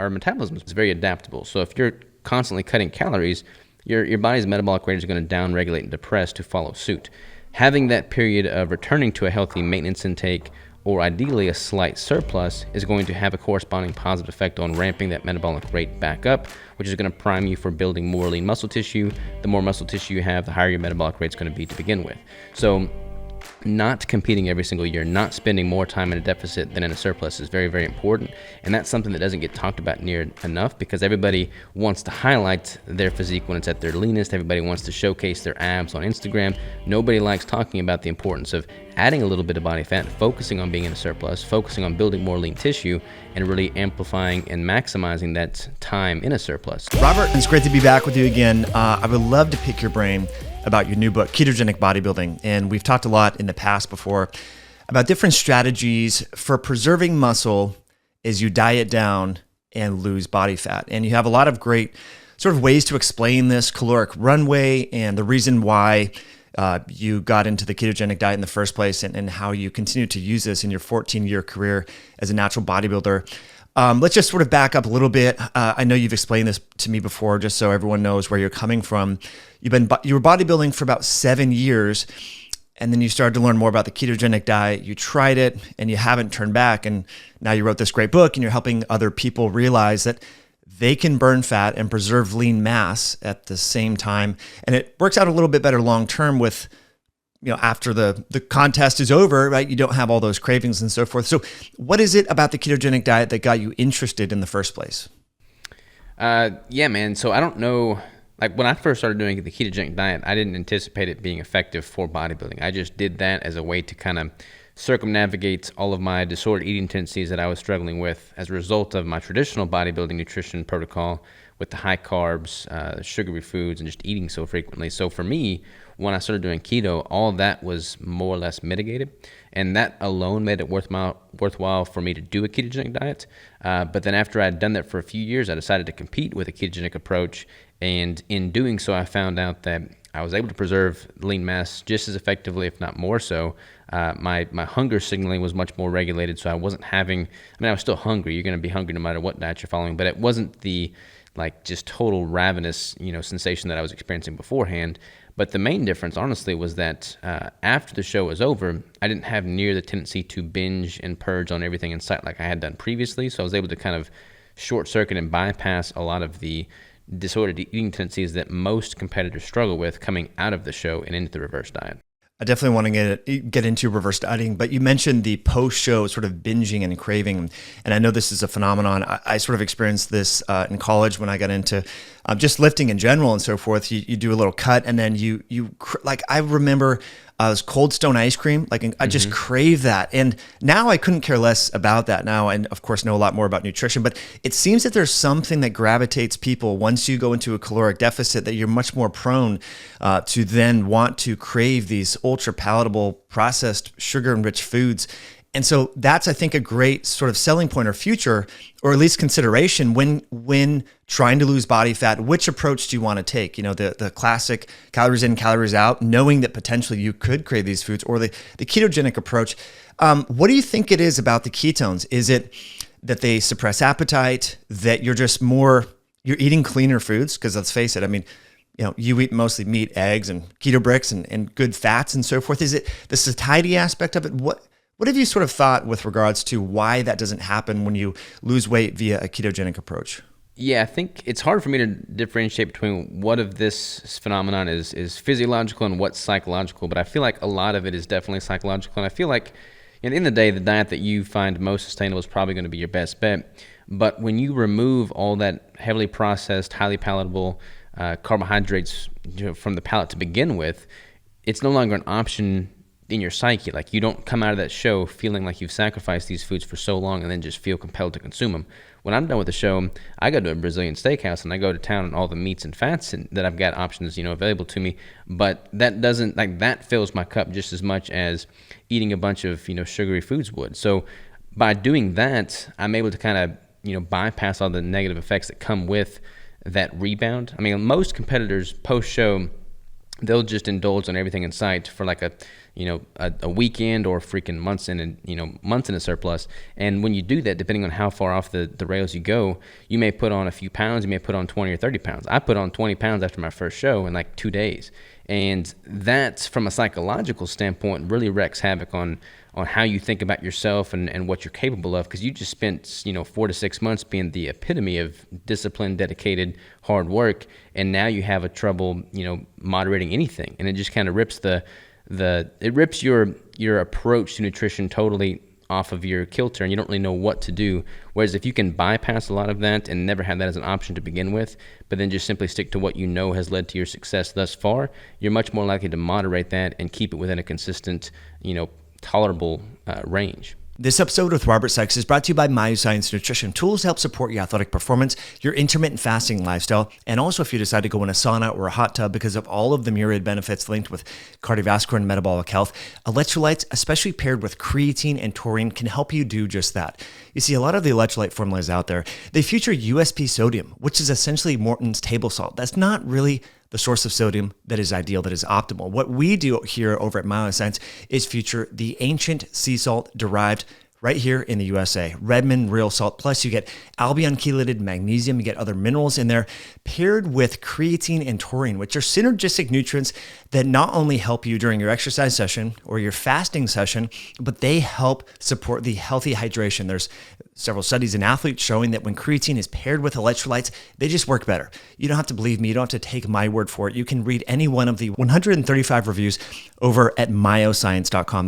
our metabolism is very adaptable. So if you're constantly cutting calories, your body's metabolic rate is going to downregulate and depress to follow suit. Having that period of returning to a healthy maintenance intake, or ideally a slight surplus, is going to have a corresponding positive effect on ramping that metabolic rate back up, which is going to prime you for building more lean muscle tissue. The more muscle tissue you have, the higher your metabolic rate is going to be to begin with. So not competing every single year, not spending more time in a deficit than in a surplus is very, very important. And that's something that doesn't get talked about near enough, because everybody wants to highlight their physique when it's at their leanest. Everybody wants to showcase their abs on Instagram. Nobody likes talking about the importance of adding a little bit of body fat, focusing on being in a surplus, focusing on building more lean tissue, and really amplifying and maximizing that time in a surplus. Robert, it's great to be back with you again. I would love to pick your brain about your new book, Ketogenic Bodybuilding. And we've talked a lot in the past before about different strategies for preserving muscle as you diet down and lose body fat. And you have a lot of great sort of ways to explain this caloric runway and the reason why you got into the ketogenic diet in the first place, and how you continue to use this in your 14-year career as a natural bodybuilder. Let's just sort of back up a little bit. I know you've explained this to me before, just so everyone knows where you're coming from. You were bodybuilding for about 7 years, and then you started to learn more about the ketogenic diet. You tried it, and you haven't turned back. And now you wrote this great book, and you're helping other people realize that they can burn fat and preserve lean mass at the same time. And it works out a little bit better long-term with, after the contest is over, right? You don't have all those cravings and so forth. So what is it about the ketogenic diet that got you interested in the first place? Yeah, man. So I don't know, like when I first started doing the ketogenic diet, I didn't anticipate it being effective for bodybuilding. I just did that as a way to kind of circumnavigate all of my disordered eating tendencies that I was struggling with as a result of my traditional bodybuilding nutrition protocol with the high carbs, sugary foods, and just eating so frequently. So for me, when I started doing keto, all of that was more or less mitigated, and that alone made it worthwhile for me to do a ketogenic diet. But then after I had done that for a few years, I decided to compete with a ketogenic approach, and in doing so, I found out that I was able to preserve lean mass just as effectively, if not more so. My hunger signaling was much more regulated, so I wasn't having, I was still hungry. You're going to be hungry no matter what diet you're following, but it wasn't the just total ravenous, sensation that I was experiencing beforehand. But the main difference, honestly, was that after the show was over, I didn't have near the tendency to binge and purge on everything in sight like I had done previously. So I was able to kind of short circuit and bypass a lot of the disordered eating tendencies that most competitors struggle with coming out of the show and into the reverse diet. I definitely want to get into reverse dieting, but you mentioned the post-show sort of binging and craving, and I know this is a phenomenon. I sort of experienced this in college when I got into just lifting in general and so forth. You do a little cut, and then you I remember this Cold Stone ice cream. I just crave that, and now I couldn't care less about that now, and of course know a lot more about nutrition. But it seems that there's something that gravitates people once you go into a caloric deficit, that you're much more prone to then want to crave these ultra palatable processed sugar-enriched foods. And so that's, I think, a great sort of selling point or future, or at least consideration when trying to lose body fat. Which approach do you want to take? The classic calories in, calories out, knowing that potentially you could crave these foods, or the ketogenic approach. What do you think it is about the ketones? Is it that they suppress appetite, that you're eating cleaner foods? Because let's face it, you eat mostly meat, eggs, and Keto Bricks and good fats and so forth. Is it the satiety aspect of it? What have you sort of thought with regards to why that doesn't happen when you lose weight via a ketogenic approach? Yeah, I think it's hard for me to differentiate between what of this phenomenon is physiological and what's psychological, but I feel like a lot of it is definitely psychological. And I feel like at the end of the day, the diet that you find most sustainable is probably going to be your best bet. But when you remove all that heavily processed, highly palatable carbohydrates from the palate to begin with, it's no longer an option in your psyche. You don't come out of that show feeling like you've sacrificed these foods for so long and then just feel compelled to consume them. When I'm done with the show, I go to a Brazilian steakhouse and I go to town on all the meats and fats that I've got options, available to me. But that doesn't, that fills my cup just as much as eating a bunch of, sugary foods would. So by doing that, I'm able to kind of, bypass all the negative effects that come with that rebound. Most competitors post-show, they'll just indulge on everything in sight for like a weekend or freaking months in a surplus. And when you do that, depending on how far off the rails you go, you may put on a few pounds, you may put on 20 or 30 pounds. I put on 20 pounds after my first show in like 2 days. And that, from a psychological standpoint, really wreaks havoc on how you think about yourself and what you're capable of, because you just spent 4 to 6 months being the epitome of disciplined, dedicated, hard work, and now you have a trouble moderating anything, and it just kind of rips it rips your approach to nutrition totally off of your kilter, and you don't really know what to do. Whereas if you can bypass a lot of that and never have that as an option to begin with, but then just simply stick to what you know has led to your success thus far, you're much more likely to moderate that and keep it within a consistent, tolerable range. This episode with Robert Sikes is brought to you by Myoscience Nutrition. Tools to help support your athletic performance, your intermittent fasting lifestyle, and also if you decide to go in a sauna or a hot tub because of all of the myriad benefits linked with cardiovascular and metabolic health. Electrolytes, especially paired with creatine and taurine, can help you do just that. You see, a lot of the electrolyte formulas out there, they feature USP sodium, which is essentially Morton's table salt. That's not really the source of sodium that is ideal, that is optimal. What we do here over at Myoscience is feature the ancient sea salt derived right here in the USA, Redmond real salt. Plus you get albion chelated magnesium, you get other minerals in there, paired with creatine and taurine, which are synergistic nutrients that not only help you during your exercise session or your fasting session, but they help support the healthy hydration. There's several studies in athletes showing that when creatine is paired with electrolytes, they just work better. You don't have to believe me. You don't have to take my word for it. You can read any one of the 135 reviews over at myoscience.com.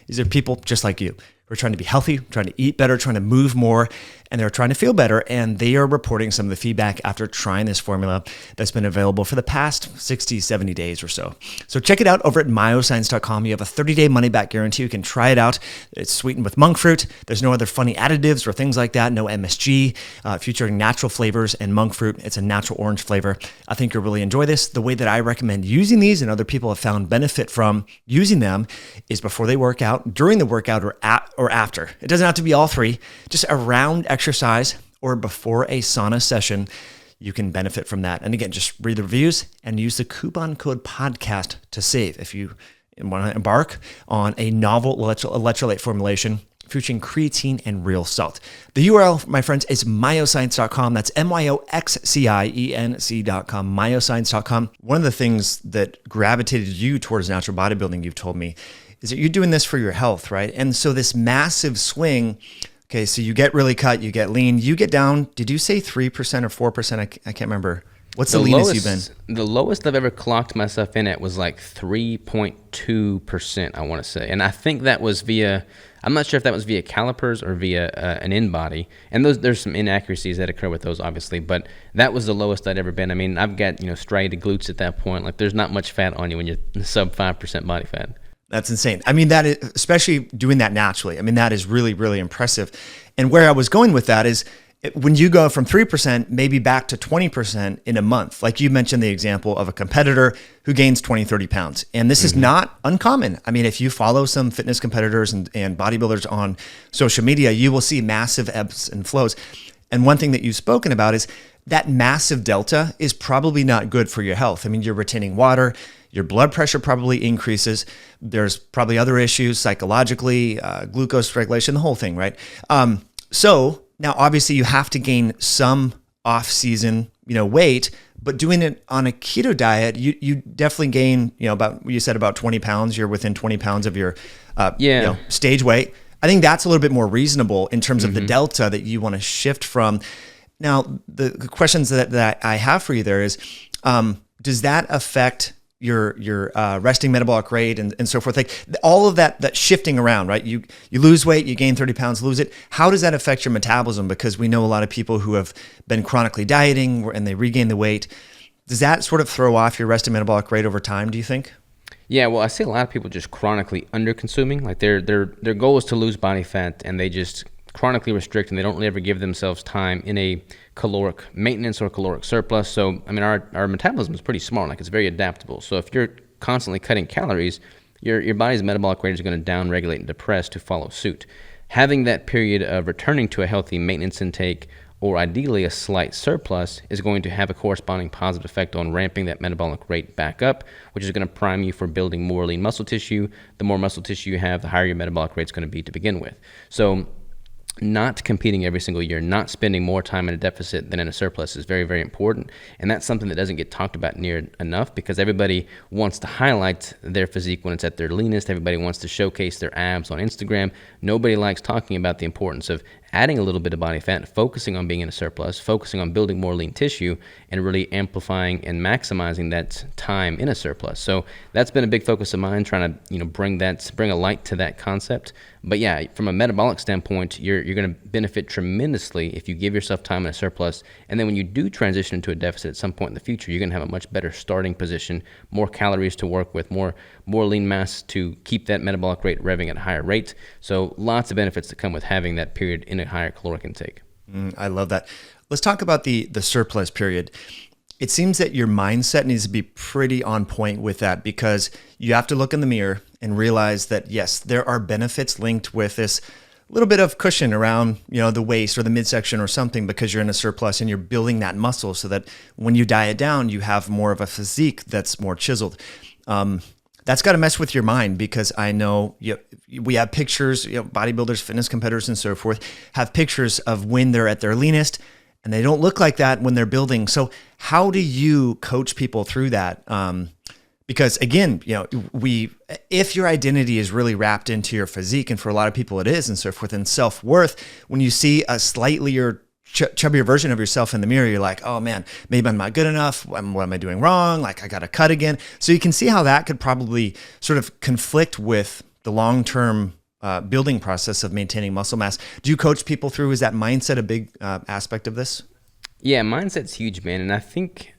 These are people just like you. We're trying to be healthy, trying to eat better, trying to move more, and they're trying to feel better. And they are reporting some of the feedback after trying this formula that's been available for the past 60, 70 days or so. So check it out over at myoscience.com. You have a 30-day money-back guarantee. You can try it out. It's sweetened with monk fruit. There's no other funny additives or things like that. No MSG, featuring natural flavors and monk fruit. It's a natural orange flavor. I think you'll really enjoy this. The way that I recommend using these and other people have found benefit from using them is before they work out, during the workout, or after. It doesn't have to be all three. Just around exercise or before a sauna session, you can benefit from that. And again, just read the reviews and use the coupon code podcast to save if you want to embark on a novel electrolyte formulation featuring creatine and real salt. The URL, my friends, is myoscience.com. That's MYOXCIENC.com, myoscience.com. One of the things that gravitated you towards natural bodybuilding, you've told me, is that you're doing this for your health, right? And so this massive swing, okay, so you get really cut, you get lean, you get down, did you say 3% or 4%? I can't remember. What's the leanest you've been? The lowest I've ever clocked myself in at was like 3.2%, I want to say. And I think that was I'm not sure if that was via calipers or via an in-body. And there's some inaccuracies that occur with those, obviously. But that was the lowest I'd ever been. I mean, I've got, striated glutes at that point. Like, there's not much fat on you when you're sub 5% body fat. That's insane. I mean, that is, especially doing that naturally. I mean, that is really, really impressive. And where I was going with that is when you go from 3% maybe back to 20% in a month, like you mentioned the example of a competitor who gains 20, 30 pounds. And this is not uncommon. I mean, if you follow some fitness competitors and bodybuilders on social media, you will see massive ebbs and flows. And one thing that you've spoken about is that massive delta is probably not good for your health. I mean, you're retaining water, your blood pressure probably increases. There's probably other issues psychologically, glucose regulation, the whole thing, right? So now obviously you have to gain some off-season, weight, but doing it on a keto diet, you definitely gain, you said about 20 pounds. You're within 20 pounds of your stage weight. I think that's a little bit more reasonable in terms of the delta that you want to shift from. Now, the questions that I have for you there is, does that affect your resting metabolic rate and so forth? Like all of that shifting around, right? You lose weight, you gain 30 pounds, lose it. How does that affect your metabolism? Because we know a lot of people who have been chronically dieting and they regain the weight. Does that sort of throw off your resting metabolic rate over time, do you think? Yeah, well, I see a lot of people just chronically under-consuming. Like their goal is to lose body fat, and they just chronically restrict, and they don't really ever give themselves time in a caloric maintenance or caloric surplus. So, I mean, our metabolism is pretty smart. Like, it's very adaptable. So if you're constantly cutting calories, your body's metabolic rate is going to downregulate and depress to follow suit. Having that period of returning to a healthy maintenance intake or ideally a slight surplus, is going to have a corresponding positive effect on ramping that metabolic rate back up, which is going to prime you for building more lean muscle tissue. The more muscle tissue you have, the higher your metabolic rate is going to be to begin with. So not competing every single year, not spending more time in a deficit than in a surplus is very, very important. And that's something that doesn't get talked about near enough, because everybody wants to highlight their physique when it's at their leanest. Everybody wants to showcase their abs on Instagram. Nobody likes talking about the importance of adding a little bit of body fat, focusing on being in a surplus, focusing on building more lean tissue, and really amplifying and maximizing that time in a surplus. So that's been a big focus of mine, trying to bring a light to that concept. But yeah, from a metabolic standpoint, you're going to benefit tremendously if you give yourself time in a surplus. And then when you do transition into a deficit at some point in the future, you're going to have a much better starting position, more calories to work with, more lean mass to keep that metabolic rate revving at a higher rate. So lots of benefits that come with having that period in a higher caloric intake. I love that. Let's talk about the surplus period. It seems that your mindset needs to be pretty on point with that, because you have to look in the mirror and realize that, yes, there are benefits linked with this little bit of cushion around, the waist or the midsection or something, because you're in a surplus and you're building that muscle so that when you diet down, you have more of a physique that's more chiseled. That's got to mess with your mind, because I know we have pictures, bodybuilders, fitness competitors, and so forth have pictures of when they're at their leanest, and they don't look like that when they're building. So how do you coach people through that? Because again, if your identity is really wrapped into your physique, and for a lot of people it is, and so forth, and self-worth, when you see a slightly chubbier version of yourself in the mirror, you're like, oh man, maybe I'm not good enough. What am I doing wrong? Like, I got to cut again. So you can see how that could probably sort of conflict with the long-term building process of maintaining muscle mass. Do you coach people through? Is that mindset a big aspect of this? Yeah, mindset's huge, man. And I think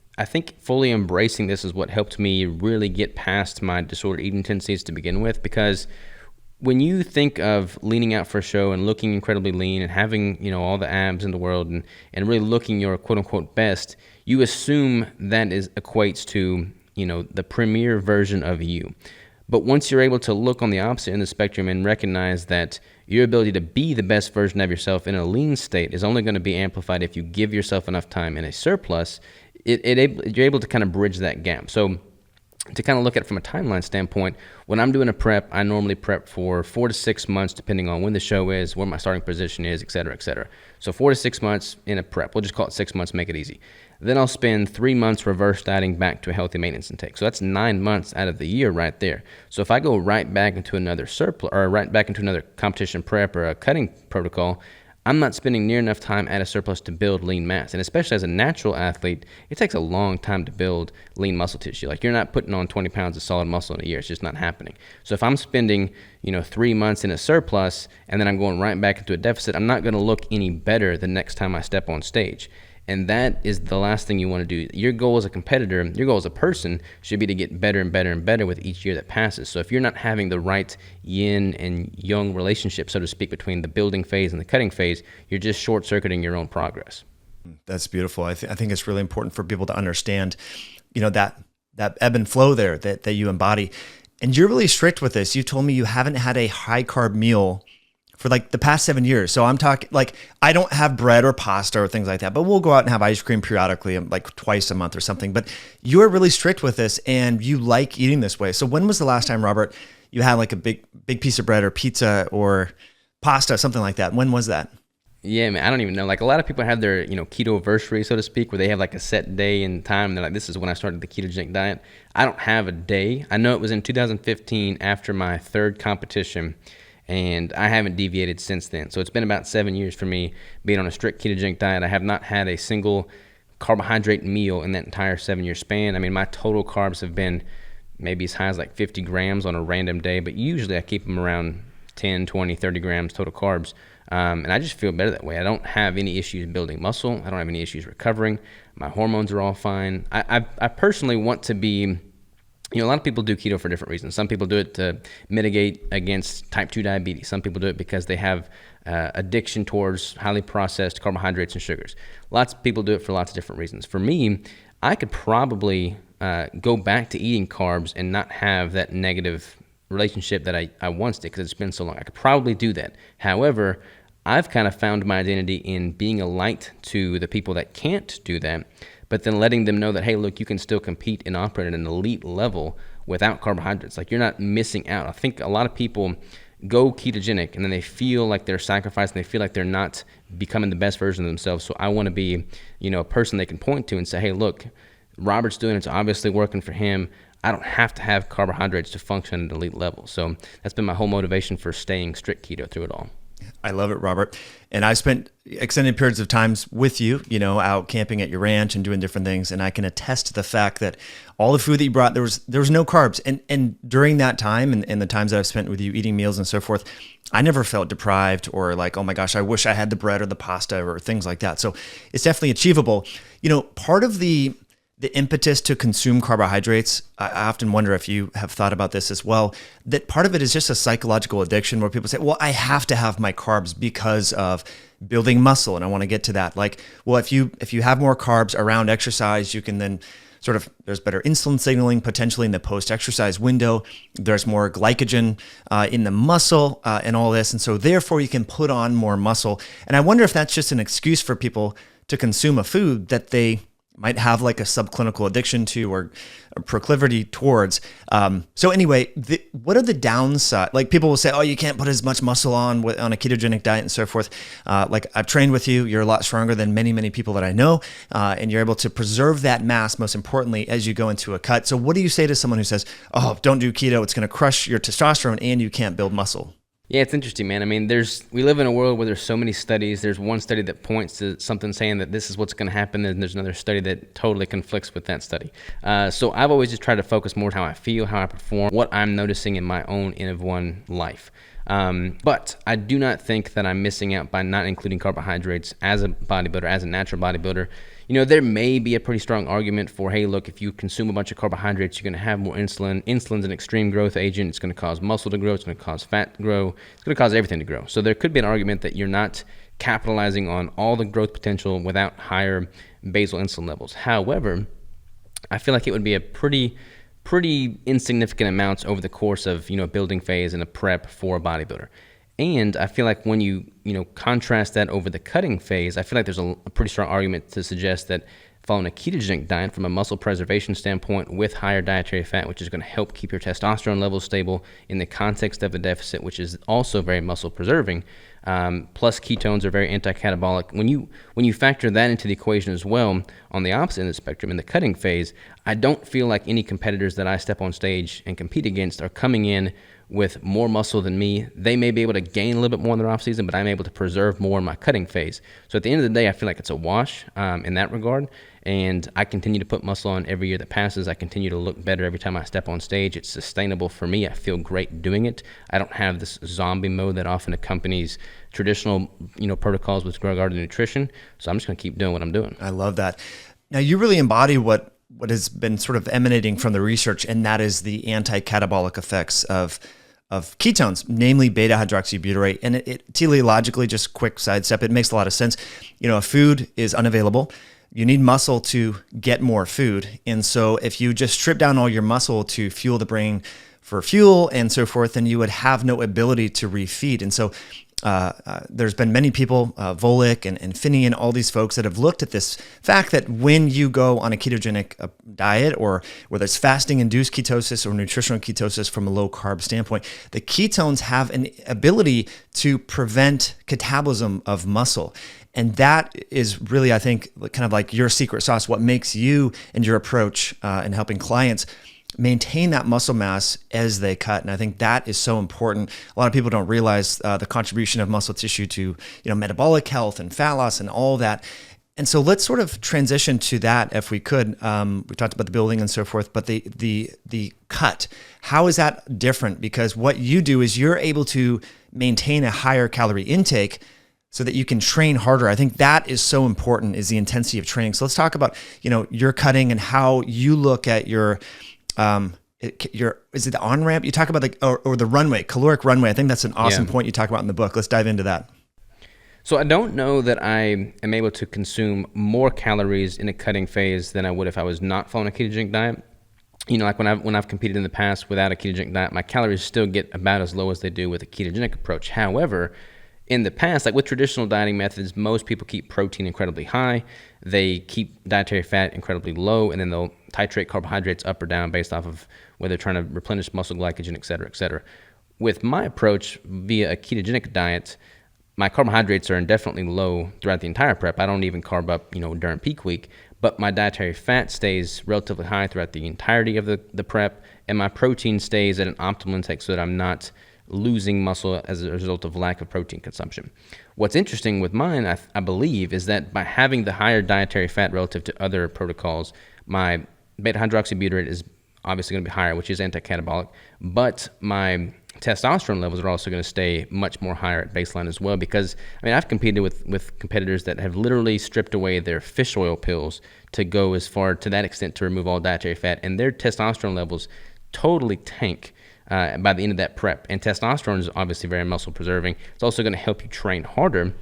fully embracing this is what helped me really get past my disordered eating tendencies to begin with, because when you think of leaning out for a show and looking incredibly lean and having, all the abs in the world and really looking your quote unquote best, you assume that equates to, the premier version of you. But once you're able to look on the opposite end of the spectrum and recognize that your ability to be the best version of yourself in a lean state is only going to be amplified if you give yourself enough time in a surplus, you're able to kind of bridge that gap. So to kind of look at it from a timeline standpoint, when I'm doing a prep, I normally prep for 4 to 6 months, depending on when the show is, where my starting position is, et cetera, et cetera. So 4 to 6 months in a prep. We'll just call it 6 months, make it easy. Then I'll spend 3 months reverse dieting back to a healthy maintenance intake. So that's 9 months out of the year right there. So if I go right back into another surplus, or right back into another competition prep or a cutting protocol, I'm not spending near enough time at a surplus to build lean mass. And especially as a natural athlete, it takes a long time to build lean muscle tissue. Like, you're not putting on 20 pounds of solid muscle in a year. It's just not happening. So if I'm spending, 3 months in a surplus and then I'm going right back into a deficit, I'm not going to look any better the next time I step on stage. And that is the last thing you want to do. Your goal as a competitor, your goal as a person should be to get better and better and better with each year that passes. So if you're not having the right yin and yang relationship, so to speak, between the building phase and the cutting phase, you're just short-circuiting your own progress. That's beautiful. I think it's really important for people to understand, that ebb and flow there that you embody. And you're really strict with this. You told me you haven't had a high-carb meal for like the past 7 years. So I'm talking, like, I don't have bread or pasta or things like that, but we'll go out and have ice cream periodically, like twice a month or something. But you're really strict with this and you like eating this way. So when was the last time, Robert, you had like a big piece of bread or pizza or pasta, something like that? When was that? Yeah, man, I don't even know. Like, a lot of people have their, keto-versary, so to speak, where they have like a set day and time. And they're like, this is when I started the ketogenic diet. I don't have a day. I know it was in 2015 after my third competition, and I haven't deviated since then. So it's been about 7 years for me being on a strict ketogenic diet. I have not had a single carbohydrate meal in that entire 7-year span. I mean, my total carbs have been maybe as high as like 50 grams on a random day, but usually I keep them around 10, 20, 30 grams total carbs. And I just feel better that way. I don't have any issues building muscle. I don't have any issues recovering. My hormones are all fine. I personally want to be... a lot of people do keto for different reasons. Some people do it to mitigate against type 2 diabetes. Some people do it because they have addiction towards highly processed carbohydrates and sugars. Lots of people do it for lots of different reasons. For me, I could probably go back to eating carbs and not have that negative relationship that I once did, because it's been so long. I could probably do that. However, I've kind of found my identity in being a light to the people that can't do that, but then letting them know that, hey, look, you can still compete and operate at an elite level without carbohydrates. Like, you're not missing out. I think a lot of people go ketogenic and then they feel like they're sacrificing, they feel like they're not becoming the best version of themselves. So I want to be, a person they can point to and say, hey, look, Robert's doing it, it's obviously working for him. I don't have to have carbohydrates to function at an elite level. So that's been my whole motivation for staying strict keto through it all. I love it, Robert. And I spent extended periods of times with you, out camping at your ranch and doing different things. And I can attest to the fact that all the food that you brought, there was no carbs. And during that time and the times that I've spent with you eating meals and so forth, I never felt deprived or like, oh my gosh, I wish I had the bread or the pasta or things like that. So it's definitely achievable. Part of the impetus to consume carbohydrates, I often wonder if you have thought about this as well, that part of it is just a psychological addiction where people say, well, I have to have my carbs because of building muscle. And I want to get to that. Like, well, if you have more carbs around exercise, you can then there's better insulin signaling potentially in the post-exercise window. There's more glycogen in the muscle and all this. And so therefore you can put on more muscle. And I wonder if that's just an excuse for people to consume a food that they might have like a subclinical addiction to or a proclivity towards. So anyway, what are the downside? Like, people will say, oh, you can't put as much muscle on a ketogenic diet and so forth. Like, I've trained with you. You're a lot stronger than many, many people that I know. And you're able to preserve that mass, most importantly, as you go into a cut. So what do you say to someone who says, oh, don't do keto, it's going to crush your testosterone and you can't build muscle? Yeah, it's interesting, man. I mean, we live in a world where there's so many studies. There's one study that points to something saying that this is what's going to happen, and there's another study that totally conflicts with that study. So I've always just tried to focus more on how I feel, how I perform, what I'm noticing in my own N of 1 life. But I do not think that I'm missing out by not including carbohydrates as a bodybuilder, as a natural bodybuilder. There may be a pretty strong argument for, hey, look, if you consume a bunch of carbohydrates, you're going to have more insulin. Insulin's an extreme growth agent. It's going to cause muscle to grow. It's going to cause fat to grow. It's going to cause everything to grow. So there could be an argument that you're not capitalizing on all the growth potential without higher basal insulin levels. However, I feel like it would be a pretty insignificant amounts over the course of, a building phase and a prep for a bodybuilder. And I feel like when you contrast that over the cutting phase, I feel like there's a pretty strong argument to suggest that following a ketogenic diet from a muscle preservation standpoint with higher dietary fat, which is going to help keep your testosterone levels stable in the context of a deficit, which is also very muscle preserving, plus ketones are very anti-catabolic. When you factor that into the equation as well, on the opposite end of the spectrum, in the cutting phase, I don't feel like any competitors that I step on stage and compete against are coming in with more muscle than me. They may be able to gain a little bit more in their off season, but I'm able to preserve more in my cutting phase. So at the end of the day, I feel like it's a wash in that regard. And I continue to put muscle on every year that passes. I continue to look better every time I step on stage. It's sustainable for me. I feel great doing it. I don't have this zombie mode that often accompanies traditional, protocols with regard to nutrition. So I'm just going to keep doing what I'm doing. I love that. Now, you really embody what has been sort of emanating from the research, and that is the anti-catabolic effects of ketones, namely beta-hydroxybutyrate. And it teleologically, just quick sidestep, it makes a lot of sense. A food is unavailable. You need muscle to get more food. And so if you just strip down all your muscle to fuel the brain for fuel and so forth, then you would have no ability to refeed. And so there's been many people, Volek and Finney and all these folks that have looked at this fact that when you go on a ketogenic diet, or whether it's fasting-induced ketosis or nutritional ketosis from a low-carb standpoint, the ketones have an ability to prevent catabolism of muscle. And that is really, I think, kind of like your secret sauce, what makes you and your approach in helping clients maintain that muscle mass as they cut. And I think that is so important. A lot of people don't realize the contribution of muscle tissue to, metabolic health and fat loss and all that. And so let's sort of transition to that if we could. We talked about the building and so forth, but the cut, how is that different? Because what you do is you're able to maintain a higher calorie intake so that you can train harder. I think that is so important, is the intensity of training. So let's talk about, your cutting and how you look at your is it the on-ramp? You talk about or the runway, caloric runway. I think that's an awesome point you talk about in the book. Let's dive into that. So I don't know that I am able to consume more calories in a cutting phase than I would if I was not following a ketogenic diet. Like when I've competed in the past without a ketogenic diet, my calories still get about as low as they do with a ketogenic approach. However, in the past, like with traditional dieting methods, most people keep protein incredibly high. They keep dietary fat incredibly low, and then they'll titrate carbohydrates up or down based off of whether they're trying to replenish muscle glycogen, et cetera, et cetera. With my approach via a ketogenic diet, my carbohydrates are indefinitely low throughout the entire prep. I don't even carb up, during peak week, but my dietary fat stays relatively high throughout the entirety of the prep, and my protein stays at an optimal intake so that I'm not losing muscle as a result of lack of protein consumption. What's interesting with mine, I believe, is that by having the higher dietary fat relative to other protocols, my beta-hydroxybutyrate is obviously going to be higher, which is anti-catabolic, but my testosterone levels are also going to stay much more higher at baseline as well, because I've competed with competitors that have literally stripped away their fish oil pills to go as far to that extent to remove all dietary fat, and their testosterone levels totally tank by the end of that prep. And testosterone is obviously very muscle preserving. It's also going to help you train harder.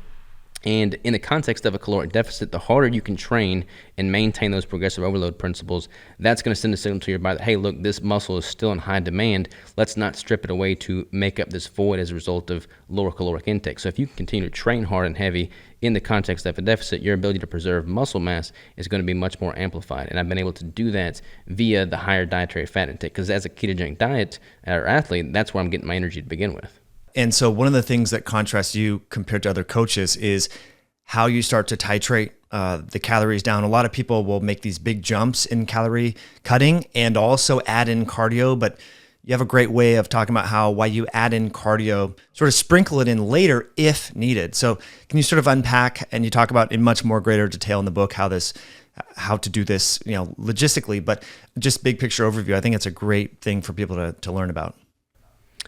And in the context of a caloric deficit, the harder you can train and maintain those progressive overload principles, that's going to send a signal to your body that, hey, look, this muscle is still in high demand. Let's not strip it away to make up this void as a result of lower caloric intake. So if you can continue to train hard and heavy in the context of a deficit, your ability to preserve muscle mass is going to be much more amplified. And I've been able to do that via the higher dietary fat intake, because as a ketogenic diet or athlete, that's where I'm getting my energy to begin with. And so one of the things that contrasts you compared to other coaches is how you start to titrate the calories down. A lot of people will make these big jumps in calorie cutting and also add in cardio, but you have a great way of talking about why you add in cardio, sort of sprinkle it in later if needed. So can you sort of unpack, and you talk about in much more greater detail in the book how to do this, logistically, but just big picture overview. I think it's a great thing for people to learn about.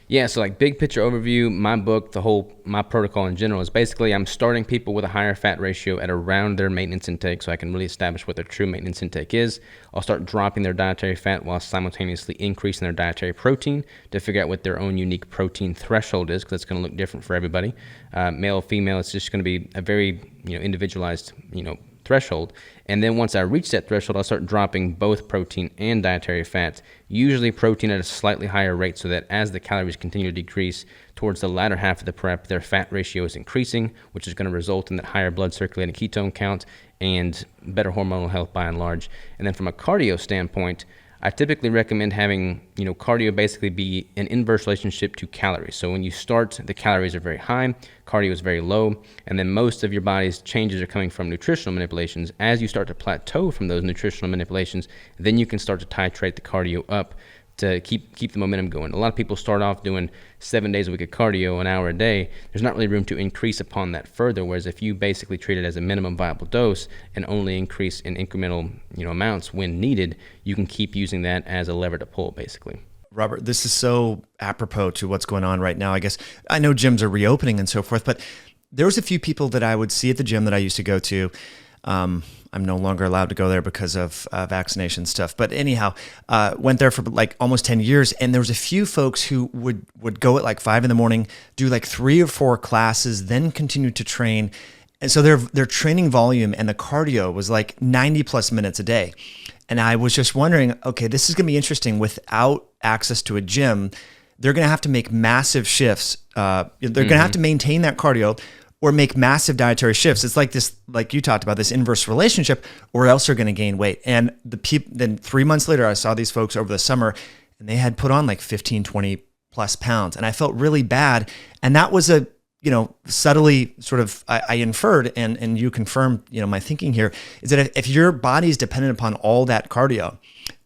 Yeah, so like big picture overview, my book, my protocol in general is basically I'm starting people with a higher fat ratio at around their maintenance intake so I can really establish what their true maintenance intake is. I'll start dropping their dietary fat while simultaneously increasing their dietary protein to figure out what their own unique protein threshold is, because it's going to look different for everybody. Male, female, it's just going to be a very individualized threshold. And then once I reach that threshold, I'll start dropping both protein and dietary fats, usually protein at a slightly higher rate, so that as the calories continue to decrease towards the latter half of the prep, their fat ratio is increasing, which is going to result in that higher blood circulating ketone count and better hormonal health by and large. And then from a cardio standpoint, I typically recommend having, cardio basically be an inverse relationship to calories. So when you start, the calories are very high, cardio is very low, and then most of your body's changes are coming from nutritional manipulations. As you start to plateau from those nutritional manipulations, then you can start to titrate the cardio up to keep the momentum going. A lot of people start off doing 7 days a week of cardio, an hour a day. There's not really room to increase upon that further, whereas if you basically treat it as a minimum viable dose and only increase in incremental amounts when needed, you can keep using that as a lever to pull, basically. Robert, this is so apropos to what's going on right now. I guess I know gyms are reopening and so forth, but there was a few people that I would see at the gym that I used to go to. I'm no longer allowed to go there because of vaccination stuff. But anyhow, went there for like almost 10 years. And there was a few folks who would go at like 5 a.m, do like 3 or 4 classes, then continue to train. And so their training volume and the cardio was like 90 plus minutes a day. And I was just wondering, okay, this is going to be interesting. Without access to a gym, they're going to have to make massive shifts. They're going to have to maintain that cardio or make massive dietary shifts. It's like this, like you talked about, this inverse relationship, or else they're going to gain weight. And then 3 months later, I saw these folks over the summer, and they had put on like 15, 20 plus pounds. And I felt really bad. And that was subtly sort of, I inferred, and you confirmed, my thinking here, is that if your body's dependent upon all that cardio,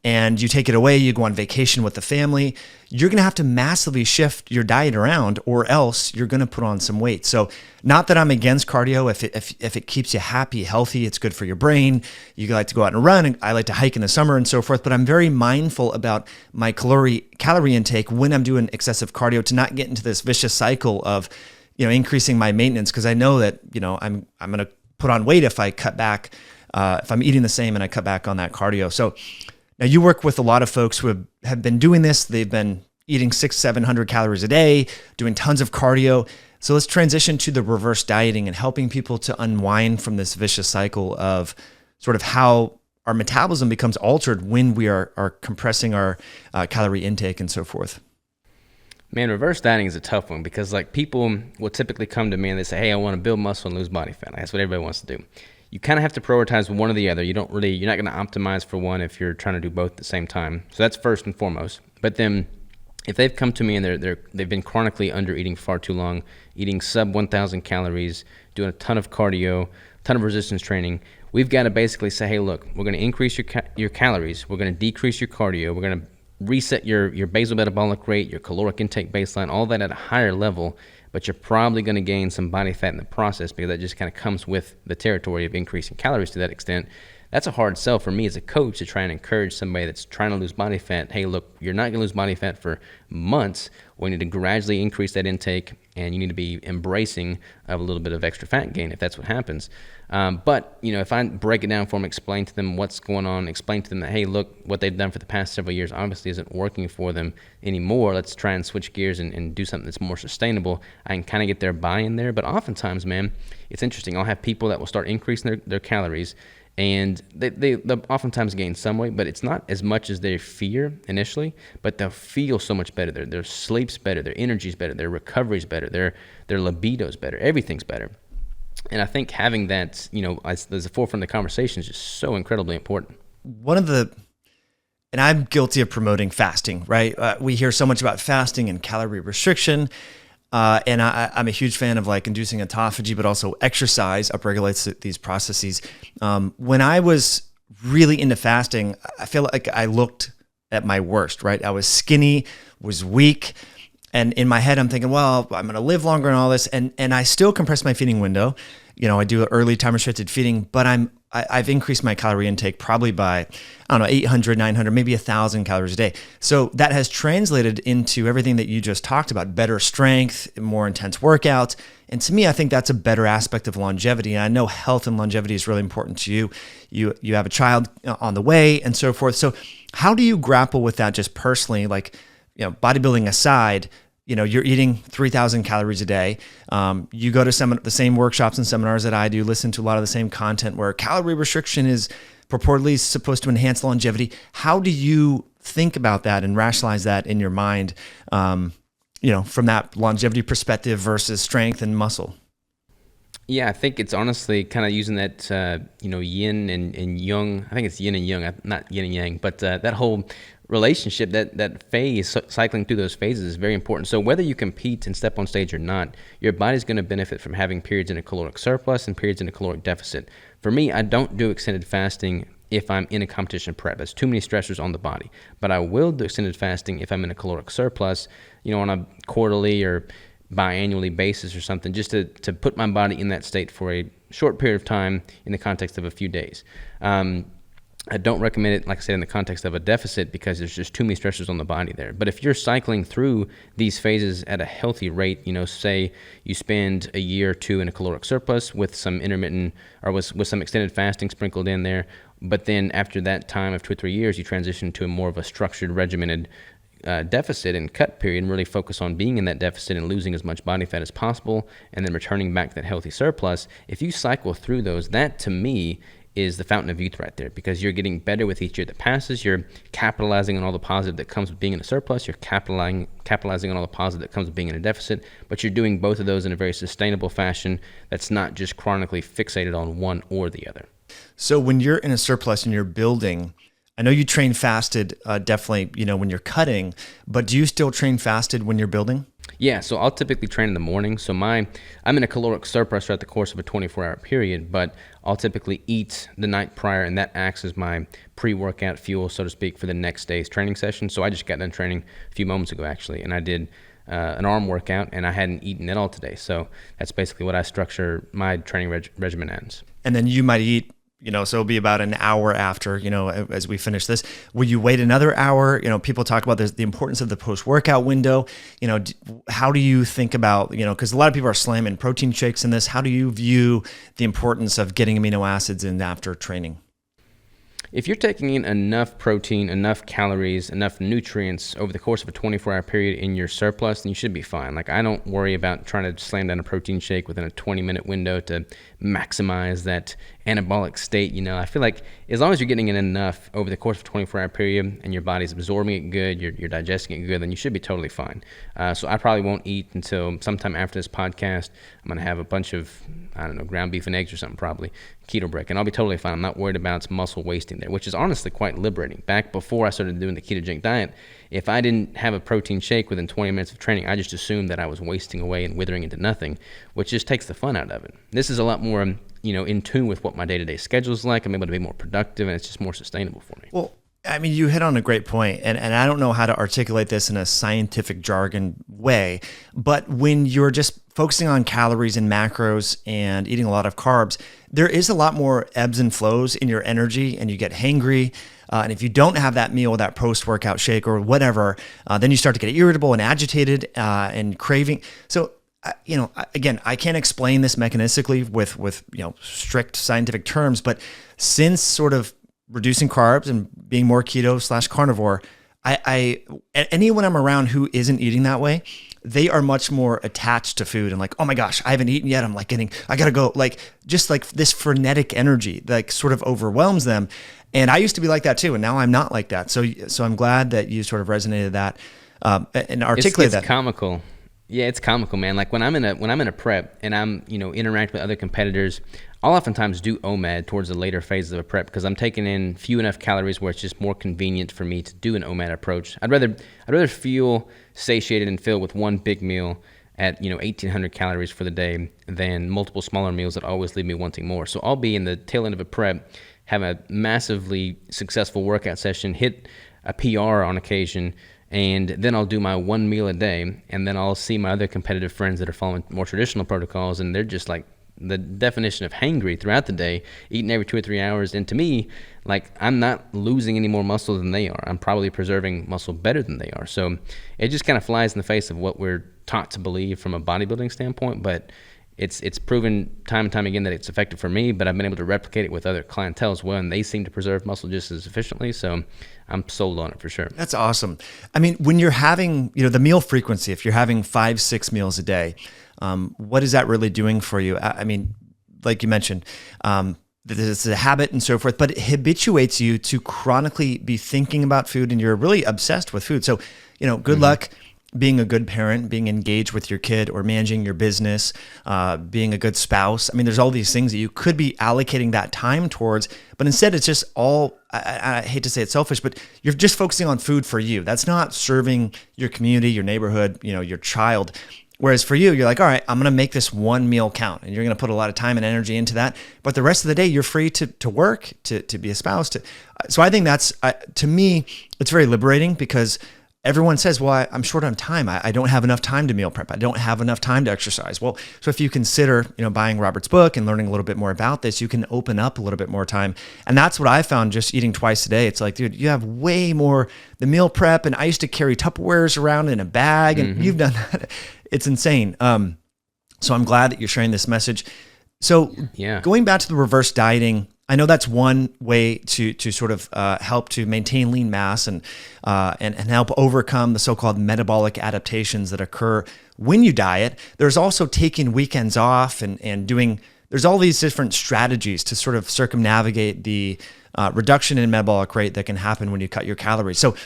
and you take it away, you go on vacation with the family, you're going to have to massively shift your diet around, or else you're going to put on some weight. So not that I'm against cardio. If it keeps you happy, healthy, it's good for your brain. You like to go out and run, and I like to hike in the summer and so forth, but I'm very mindful about my calorie intake when I'm doing excessive cardio, to not get into this vicious cycle of, increasing my maintenance, because I know that, I'm going to put on weight if I cut back, if I'm eating the same and I cut back on that cardio. So now you work with a lot of folks who have been doing this. They've been eating 600-700 calories a day, doing tons of cardio. So let's transition to the reverse dieting and helping people to unwind from this vicious cycle of sort of how our metabolism becomes altered when we are compressing our calorie intake and so forth. Man, reverse dieting is a tough one because like people will typically come to me and they say, hey, I want to build muscle and lose body fat. That's what everybody wants to do. You kind of have to prioritize one or the other. You're not going to optimize for one if you're trying to do both at the same time. So that's first and foremost. But then if they've come to me and they've been chronically under eating far too long, eating sub 1,000 calories, doing a ton of cardio, ton of resistance training, we've got to basically say, hey, look, we're going to increase your calories. We're going to decrease your cardio. We're going to reset your basal metabolic rate, your caloric intake baseline, all that at a higher level, but you're probably going to gain some body fat in the process because that just kind of comes with the territory of increasing calories to that extent. That's a hard sell for me as a coach to try and encourage somebody that's trying to lose body fat. Hey, look, you're not going to lose body fat for months. We need to gradually increase that intake, and you need to be embracing of a little bit of extra fat gain if that's what happens. But, if I break it down for them, explain to them what's going on, explain to them that, hey, look, what they've done for the past several years obviously isn't working for them anymore. Let's try and switch gears and do something that's more sustainable. I can kind of get their buy-in there. But oftentimes, man, it's interesting. I'll have people that will start increasing their calories, and they'll oftentimes gain some weight, but it's not as much as they fear initially, but they'll feel so much better. Their sleep's better, their energy's better, their recovery's better, their libido's better, everything's better. And I think having that, as the forefront of the conversation is just so incredibly important. And I'm guilty of promoting fasting, right? We hear so much about fasting and calorie restriction. And I'm a huge fan of like inducing autophagy, but also exercise upregulates these processes. When I was really into fasting, I feel like I looked at my worst, right? I was skinny, was weak. And in my head, I'm thinking, well, I'm going to live longer and all this. And I still compress my feeding window. I do early time restricted feeding, but I've increased my calorie intake probably by, 800, 900, maybe 1,000 calories a day. So that has translated into everything that you just talked about, better strength, more intense workouts. And to me, I think that's a better aspect of longevity. And I know health and longevity is really important to you. You have a child on the way and so forth. So how do you grapple with that just personally? Like, bodybuilding aside, you're eating 3,000 calories a day. You go to the same workshops and seminars that I do, listen to a lot of the same content where calorie restriction is purportedly supposed to enhance longevity. How do you think about that and rationalize that in your mind, from that longevity perspective versus strength and muscle? Yeah, I think it's honestly kind of using that, yin and yang. I think it's yin and yang, not yin and yang, but that whole relationship, that phase, cycling through those phases is very important. So whether you compete and step on stage or not, your body's going to benefit from having periods in a caloric surplus and periods in a caloric deficit. For me, I don't do extended fasting if I'm in a competition prep. There's too many stressors on the body. But I will do extended fasting if I'm in a caloric surplus, on a quarterly or biannually basis or something, just to put my body in that state for a short period of time in the context of a few days. I don't recommend it, like I said, in the context of a deficit because there's just too many stressors on the body there. But if you're cycling through these phases at a healthy rate, say you spend a year or two in a caloric surplus with some intermittent or with some extended fasting sprinkled in there, but then after that time of 2 or 3 years, you transition to a more of a structured, regimented deficit and cut period and really focus on being in that deficit and losing as much body fat as possible and then returning back to that healthy surplus. If you cycle through those, that to me is the fountain of youth right there, because you're getting better with each year that passes. You're capitalizing on all the positive that comes with being in a surplus. You're capitalizing on all the positive that comes with being in a deficit, but you're doing both of those in a very sustainable fashion that's not just chronically fixated on one or the other. So when you're in a surplus and you're building, I know you train fasted, definitely, when you're cutting, but do you still train fasted when you're building? Yeah, so I'll typically train in the morning. So I'm in a caloric surplus throughout the course of a 24-hour period, but I'll typically eat the night prior, and that acts as my pre-workout fuel, so to speak, for the next day's training session. So I just got done training a few moments ago, actually, and I did an arm workout, and I hadn't eaten at all today. So that's basically what I structure my training regimen as. And then you might eat, so it'll be about an hour after, as we finish this. Will you wait another hour? People talk about the importance of the post-workout window. How do you think about, because a lot of people are slamming protein shakes in this. How do you view the importance of getting amino acids in after training? If you're taking in enough protein, enough calories, enough nutrients over the course of a 24-hour period in your surplus, then you should be fine. Like, I don't worry about trying to slam down a protein shake within a 20-minute window to maximize that anabolic state. I feel like as long as you're getting in enough over the course of a 24-hour period and your body's absorbing it good, you're digesting it good, then you should be totally fine. So I probably won't eat until sometime after this podcast. I'm going to have a bunch of, ground beef and eggs or something, probably Keto Brick, and I'll be totally fine. I'm not worried about its muscle wasting there, which is honestly quite liberating. Back before I started doing the ketogenic diet, if I didn't have a protein shake within 20 minutes of training, I just assumed that I was wasting away and withering into nothing, which just takes the fun out of it. This is a lot more, in tune with what my day-to-day schedule is like. I'm able to be more productive, and it's just more sustainable for me. Well, I mean, you hit on a great point, and I don't know how to articulate this in a scientific jargon way, but when you're just focusing on calories and macros and eating a lot of carbs, there is a lot more ebbs and flows in your energy, and you get hangry. And if you don't have that meal, that post-workout shake or whatever, then you start to get irritable and agitated and craving. So, again, I can't explain this mechanistically with strict scientific terms, but since sort of reducing carbs and being more keto/carnivore, anyone I'm around who isn't eating that way, they are much more attached to food and like, oh my gosh, I haven't eaten yet. I'm like I gotta go, just like this frenetic energy, sort of overwhelms them. And I used to be like that too, and now I'm not like that. So I'm glad that you sort of resonated that and articulated that. It's comical. Yeah, it's comical, man. Like when I'm in a prep and I'm, interact with other competitors, I'll oftentimes do OMAD towards the later phases of a prep because I'm taking in few enough calories where it's just more convenient for me to do an OMAD approach. I'd rather feel satiated and filled with one big meal at 1,800 calories for the day than multiple smaller meals that always leave me wanting more. So I'll be in the tail end of a prep, have a massively successful workout session, hit a PR on occasion, and then I'll do my one meal a day, and then I'll see my other competitive friends that are following more traditional protocols, and they're just like the definition of hangry throughout the day, eating every 2 or 3 hours. And to me, I'm not losing any more muscle than they are. I'm probably preserving muscle better than they are. So it just kind of flies in the face of what we're taught to believe from a bodybuilding standpoint, but it's proven time and time again that it's effective for me, but I've been able to replicate it with other clientele as well, and they seem to preserve muscle just as efficiently. So I'm sold on it for sure. That's awesome. I mean, when you're having, the meal frequency, if you're having 5-6 meals a day, what is that really doing for you? I mean, like you mentioned, this is a habit and so forth, but it habituates you to chronically be thinking about food, and you're really obsessed with food. So, good luck being a good parent, being engaged with your kid, or managing your business, being a good spouse. I mean, there's all these things that you could be allocating that time towards, but instead it's just all, I hate to say it's selfish, but you're just focusing on food for you. That's not serving your community, your neighborhood, your child. Whereas for you, you're like, all right, I'm going to make this one meal count, and you're going to put a lot of time and energy into that. But the rest of the day, you're free to work, to be a spouse. So I think that's, to me, it's very liberating, because everyone says, well, I'm short on time. I don't have enough time to meal prep. I don't have enough time to exercise. Well, so if you consider, buying Robert's book and learning a little bit more about this, you can open up a little bit more time. And that's what I found just eating twice a day. It's like, dude, you have way more, the meal prep. And I used to carry Tupperwares around in a bag, and you've done that. It's insane. So I'm glad that you're sharing this message. So going back to the reverse dieting, I know that's one way to sort of help to maintain lean mass and help overcome the so-called metabolic adaptations that occur when you diet. There's also taking weekends off and doing, there's all these different strategies to sort of circumnavigate the reduction in metabolic rate that can happen when you cut your calories. So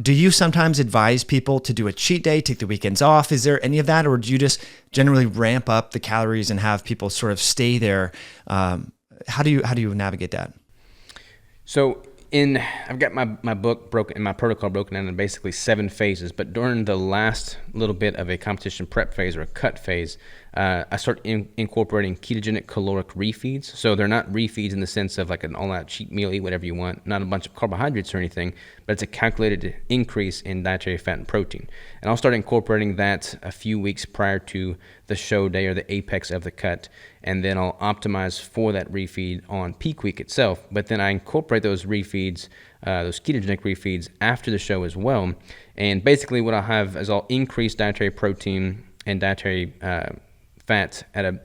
do you sometimes advise people to do a cheat day, take the weekends off? Is there any of that? Or do you just generally ramp up the calories and have people sort of stay there? How do you navigate that? So I've got my book broken and my protocol broken down in basically 7 phases. But during the last little bit of a competition prep phase or a cut phase, I start incorporating ketogenic caloric refeeds. So they're not refeeds in the sense of like an all-out cheat meal, eat whatever you want, not a bunch of carbohydrates or anything, but it's a calculated increase in dietary fat and protein. And I'll start incorporating that a few weeks prior to the show day or the apex of the cut, and then I'll optimize for that refeed on peak week itself. But then I incorporate those refeeds, those ketogenic refeeds, after the show as well. And basically what I'll have is I'll increase dietary protein and dietary fat at a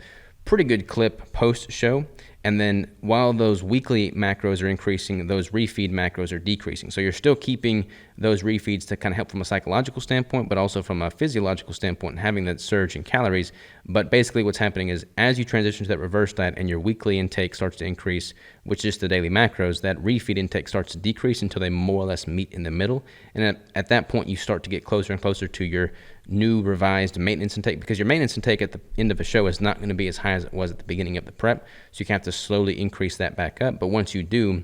pretty good clip post-show, And then while those weekly macros are increasing, those refeed macros are decreasing. So you're still keeping those refeeds to kind of help from a psychological standpoint, but also from a physiological standpoint, and having that surge in calories. But basically what's happening is as you transition to that reverse diet and your weekly intake starts to increase, which is the daily macros, that refeed intake starts to decrease until they more or less meet in the middle. And at that point, you start to get closer and closer to your new revised maintenance intake, because your maintenance intake at the end of a show is not going to be as high as it was at the beginning of the prep. So you have to slowly increase that back up. But once you do,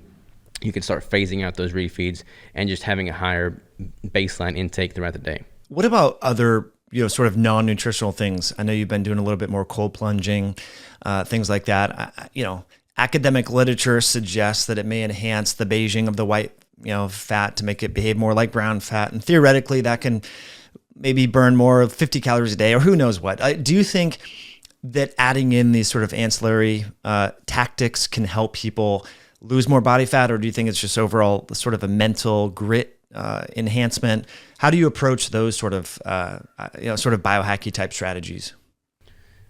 you can start phasing out those refeeds and just having a higher baseline intake throughout the day. What about other, sort of non-nutritional things? I know you've been doing a little bit more cold plunging, things like that. Academic literature suggests that it may enhance the beiging of the white, fat to make it behave more like brown fat. And theoretically, that can maybe burn more of 50 calories a day, or who knows what. Do you think that adding in these sort of ancillary tactics can help people lose more body fat, or do you think it's just overall sort of a mental grit enhancement? How do you approach those sort of biohacky type strategies?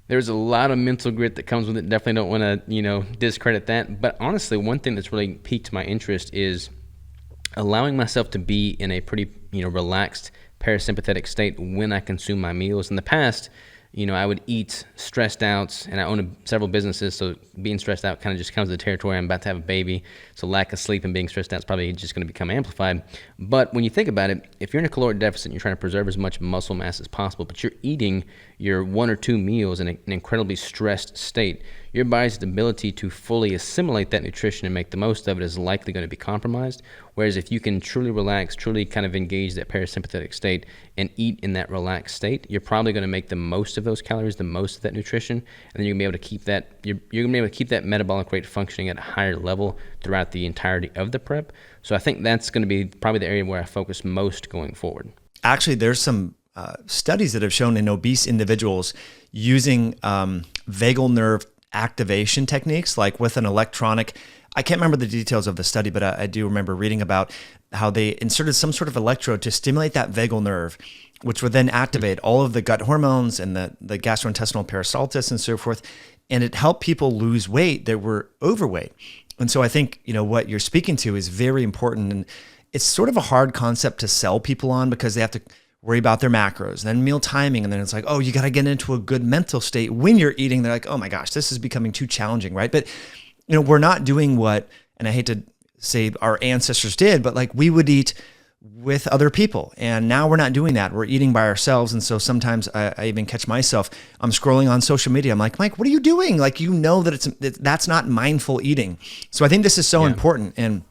There's a lot of mental grit that comes with it. Definitely don't want to, discredit that. But honestly, one thing that's really piqued my interest is allowing myself to be in a pretty, relaxed parasympathetic state when I consume my meals. In the past, I would eat stressed out, and I own several businesses, so being stressed out kind of just comes with the territory. I'm about to have a baby, so lack of sleep and being stressed out is probably just going to become amplified. But when you think about it, if you're in a caloric deficit and you're trying to preserve as much muscle mass as possible, but you're eating your 1 or 2 meals in an incredibly stressed state, your body's ability to fully assimilate that nutrition and make the most of it is likely going to be compromised. Whereas if you can truly relax, truly kind of engage that parasympathetic state and eat in that relaxed state, you're probably going to make the most of those calories, the most of that nutrition, and then you're going to be able to keep that, you're going to be able to keep that metabolic rate functioning at a higher level throughout the entirety of the prep. So I think that's going to be probably the area where I focus most going forward. Actually, there's some studies that have shown in obese individuals using vagal nerve activation techniques, like with an electronic, I can't remember the details of the study, but I do remember reading about how they inserted some sort of electrode to stimulate that vagal nerve, which would then activate all of the gut hormones and the gastrointestinal peristalsis and so forth. And it helped people lose weight that were overweight. And so I think, what you're speaking to is very important. And it's sort of a hard concept to sell people on, because they have to worry about their macros, and then meal timing. And then it's like, oh, you got to get into a good mental state when you're eating. They're like, oh my gosh, this is becoming too challenging, right? But, we're not doing what, and I hate to say our ancestors did, but like we would eat with other people. And now we're not doing that. We're eating by ourselves. And so sometimes I even catch myself, I'm scrolling on social media. I'm like, Mike, what are you doing? Like, that's not mindful eating. So I think this is so important. And,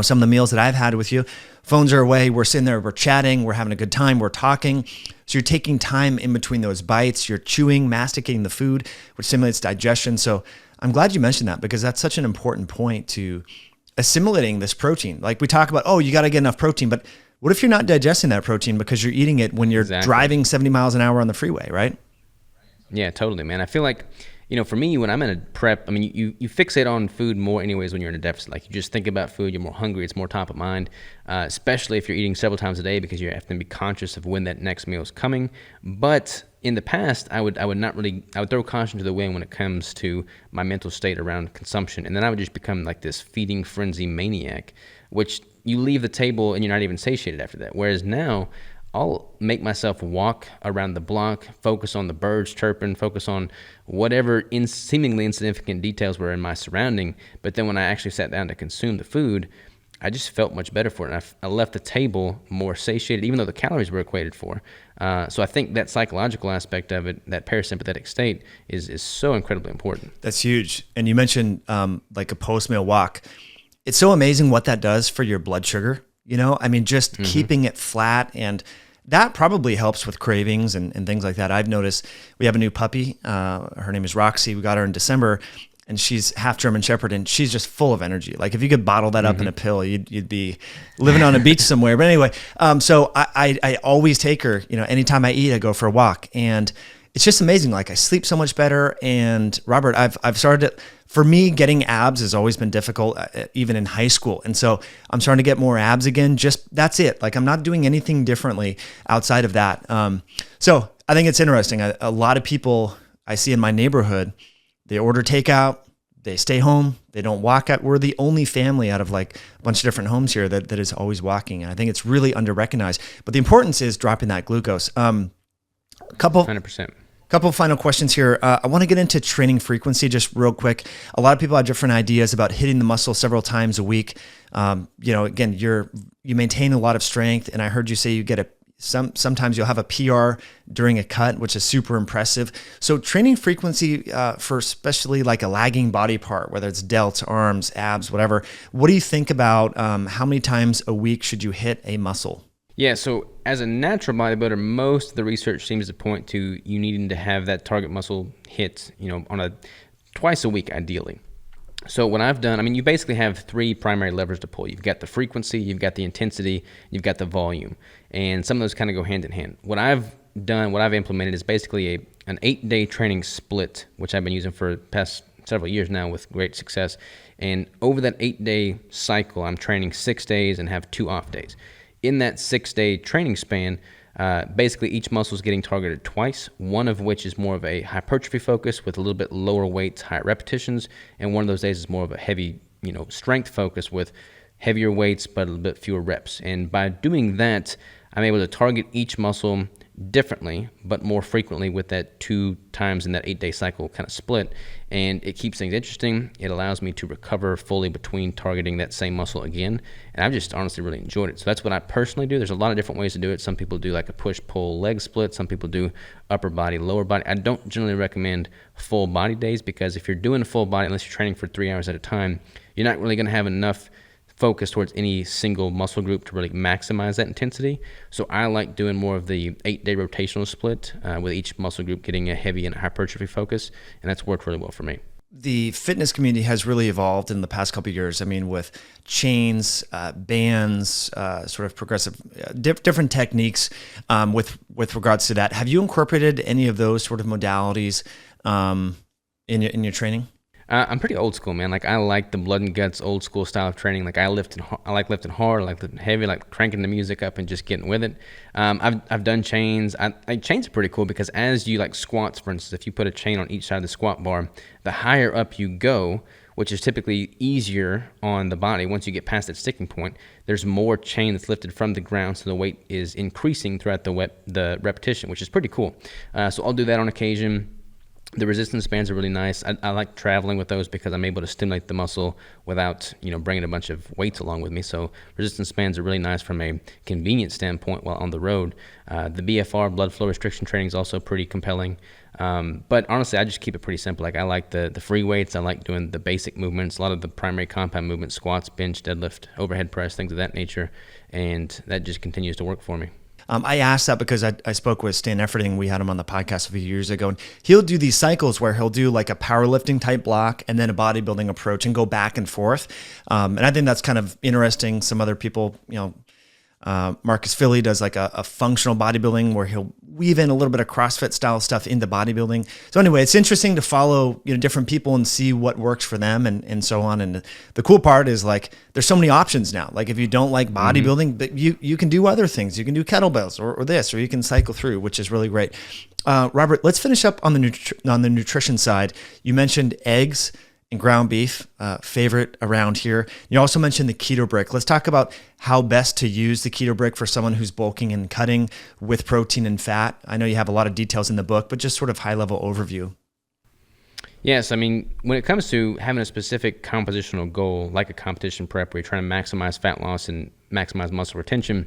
some of the meals that I've had with you, phones are away. We're sitting there, we're chatting, we're having a good time, we're talking. So you're taking time in between those bites, you're chewing, masticating the food, which stimulates digestion. So I'm glad you mentioned that, because that's such an important point to assimilating this protein. Like we talk about, oh, you got to get enough protein, but what if you're not digesting that protein because you're eating it when you're driving 70 miles an hour on the freeway, right? Yeah, totally, man. I feel like, for me, when I'm in a prep, I mean, you fixate on food more anyways when you're in a deficit. Like you just think about food, you're more hungry, it's more top of mind, especially if you're eating several times a day, because you have to be conscious of when that next meal is coming. But in the past, I would throw caution to the wind when it comes to my mental state around consumption. And then I would just become like this feeding frenzy maniac, which you leave the table and you're not even satiated after that. Whereas now, I'll make myself walk around the block, focus on the birds chirping, focus on whatever seemingly insignificant details were in my surrounding. But then when I actually sat down to consume the food, I just felt much better for it. And I left the table more satiated, even though the calories were equated for. So I think that psychological aspect of it, that parasympathetic state, is so incredibly important. That's huge. And you mentioned like a post-meal walk. It's so amazing what that does for your blood sugar. Just keeping it flat, and that probably helps with cravings and things like that. I've noticed we have a new puppy. Her name is Roxy. We got her in December, and she's half German Shepherd, and she's just full of energy. Like if you could bottle that up in a pill, you'd be living on a beach somewhere. But anyway, so I always take her, anytime I eat, I go for a walk, and it's just amazing. Like I sleep so much better. And Robert, I've started to, for me, getting abs has always been difficult, even in high school. And so I'm starting to get more abs again. Just that's it. Like I'm not doing anything differently outside of that. So I think it's interesting. A lot of people I see in my neighborhood, they order takeout, they stay home. They don't walk out. We're the only family out of like a bunch of different homes here that is always walking. And I think it's really under-recognized. But the importance is dropping that glucose. Couple 100%. Couple final questions here. I want to get into training frequency just real quick. A lot of people have different ideas about hitting the muscle several times a week. Again, you maintain a lot of strength, and I heard you say you get sometimes you'll have a PR during a cut, which is super impressive. So training frequency for especially like a lagging body part, whether it's delts, arms, abs, whatever. What do you think about how many times a week should you hit a muscle? Yeah, so as a natural bodybuilder, most of the research seems to point to you needing to have that target muscle hit, on a twice a week ideally. So what I've done, you basically have three primary levers to pull. You've got the frequency, you've got the intensity, you've got the volume. And some of those kind of go hand in hand. What I've implemented is basically an 8-day training split, which I've been using for the past several years now with great success. And over that 8-day cycle, I'm training 6 days and have 2 off days. In that 6-day training span, basically each muscle is getting targeted twice, one of which is more of a hypertrophy focus with a little bit lower weights, higher repetitions, and one of those days is more of a heavy, strength focus with heavier weights but a little bit fewer reps. And by doing that, I'm able to target each muscle differently but more frequently with that 2 times in that 8-day cycle kind of split, and it keeps things interesting. It allows me to recover fully between targeting that same muscle again, and I've just honestly really enjoyed it. So that's what I personally do. There's a lot of different ways to do it. Some people do like a push-pull leg split. Some people do upper body, lower body. I don't generally recommend full body days because if you're doing a full body, unless you're training for 3 hours at a time, you're not really going to have enough focus towards any single muscle group to really maximize that intensity. So I like doing more of the 8-day rotational split with each muscle group getting a heavy and hypertrophy focus, and that's worked really well for me. The fitness community has really evolved in the past couple of years. With chains, bands, sort of progressive, different techniques with regards to that. Have you incorporated any of those sort of modalities in your training? I'm pretty old school, man. I like the blood and guts old school style of training. I like lifting hard, I like lifting heavy, like cranking the music up and just getting with it. I've done chains. Chains are pretty cool because as you squats, for instance, if you put a chain on each side of the squat bar, the higher up you go, which is typically easier on the body, once you get past that sticking point, there's more chain that's lifted from the ground, so the weight is increasing throughout the repetition, which is pretty cool. So I'll do that on occasion. The resistance bands are really nice. I like traveling with those because I'm able to stimulate the muscle without, bringing a bunch of weights along with me. So resistance bands are really nice from a convenience standpoint while on the road. The BFR, blood flow restriction training, is also pretty compelling. But honestly, I just keep it pretty simple. I like the free weights. I like doing the basic movements, a lot of the primary compound movements, squats, bench, deadlift, overhead press, things of that nature. And that just continues to work for me. I asked that because I spoke with Stan Efferding. We had him on the podcast a few years ago, and he'll do these cycles where he'll do like a powerlifting type block and then a bodybuilding approach and go back and forth. And I think that's kind of interesting. Some other people, Marcus Philly does like a functional bodybuilding where he'll weave in a little bit of CrossFit style stuff into bodybuilding. So anyway, it's interesting to follow different people and see what works for them and so on. And the cool part is there's so many options now. If you don't like bodybuilding, but you can do other things. You can do kettlebells or this, or you can cycle through, which is really great. Robert, let's finish up on the nutrition side. You mentioned eggs and ground beef, favorite around here. You also mentioned the Keto Brick. Let's talk about how best to use the Keto Brick for someone who's bulking and cutting with protein and fat. I know you have a lot of details in the book, but just sort of high-level overview. Yes, when it comes to having a specific compositional goal, like a competition prep where you're trying to maximize fat loss and maximize muscle retention,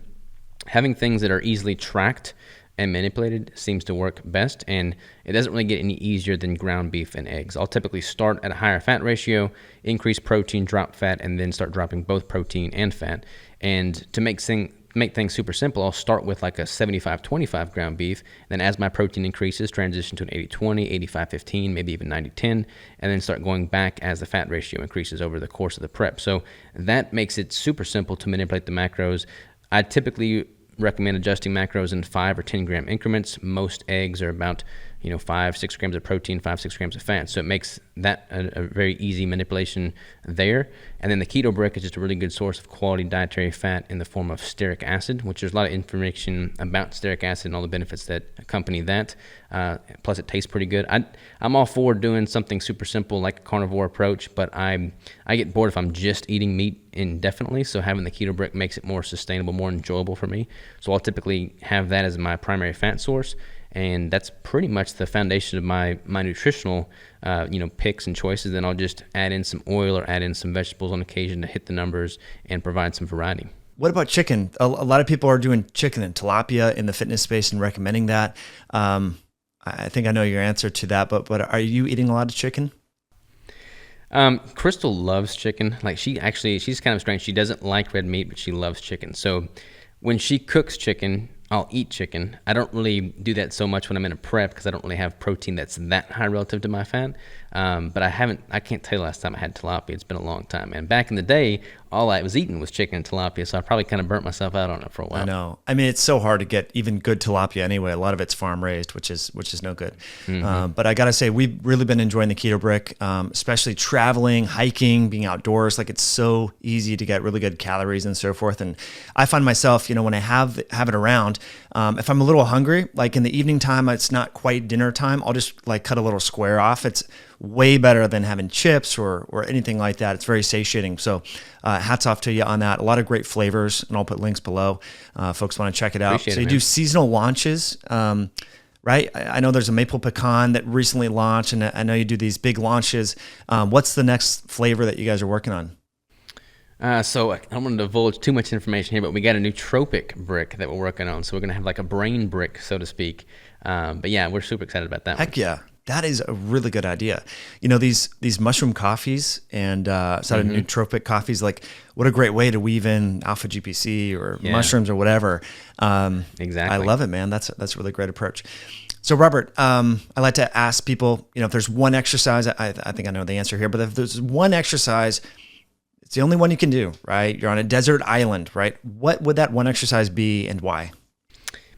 having things that are easily tracked and manipulated seems to work best, and it doesn't really get any easier than ground beef and eggs. I'll typically start at a higher fat ratio, increase protein, drop fat, and then start dropping both protein and fat. And to make things super simple, I'll start with like a 75-25 ground beef, then as my protein increases, transition to an 80-20, 85-15, maybe even 90-10, and then start going back as the fat ratio increases over the course of the prep. So that makes it super simple to manipulate the macros. I typically recommend adjusting macros in 5 or 10 gram increments. Most eggs are about 5, 6 grams of protein, 5, 6 grams of fat. So it makes that a very easy manipulation there. And then the Keto Brick is just a really good source of quality dietary fat in the form of steric acid, which there's a lot of information about steric acid and all the benefits that accompany that. Plus it tastes pretty good. I'm all for doing something super simple like a carnivore approach, but I get bored if I'm just eating meat indefinitely. So having the Keto Brick makes it more sustainable, more enjoyable for me. So I'll typically have that as my primary fat source. And that's pretty much the foundation of my nutritional, picks and choices. Then I'll just add in some oil or add in some vegetables on occasion to hit the numbers and provide some variety. What about chicken? A lot of people are doing chicken and tilapia in the fitness space and recommending that. I think I know your answer to that, but are you eating a lot of chicken? Crystal loves chicken. Like she's kind of strange. She doesn't like red meat, but she loves chicken. So when she cooks chicken, I'll eat chicken. I don't really do that so much when I'm in a prep because I don't really have protein that's that high relative to my fat. But I can't tell you last time I had tilapia. It's been a long time. And back in the day, all I was eating was chicken and tilapia. So I probably kind of burnt myself out on it for a while. I know. I mean, it's so hard to get even good tilapia anyway. A lot of it's farm raised, which is no good. Mm-hmm. But I got to say, we've really been enjoying the Keto Brick, especially traveling, hiking, being outdoors. Like it's so easy to get really good calories and so forth. And I find myself, when I have it around, if I'm a little hungry, like in the evening time, it's not quite dinner time, I'll just like cut a little square off. It's way better than having chips or anything like that. It's very satiating. So hats off to you on that. A lot of great flavors, and I'll put links below. Folks want to check it out. Appreciate so it, you man. do seasonal launches, right? I know there's a maple pecan that recently launched, and I know you do these big launches. What's the next flavor that you guys are working on? So I don't want to divulge too much information here, but we got a nootropic brick that we're working on. So we're going to have like a brain brick, so to speak. But yeah, we're super excited about that. Heck yeah. That is a really good idea. These mushroom coffees and sort of nootropic coffees, like what a great way to weave in alpha GPC or mushrooms or whatever. Exactly. I love it, man. That's a really great approach. So Robert, I like to ask people, if there's one exercise, I think I know the answer here, but if there's one exercise, it's the only one you can do, right? You're on a desert island, right? What would that one exercise be and why?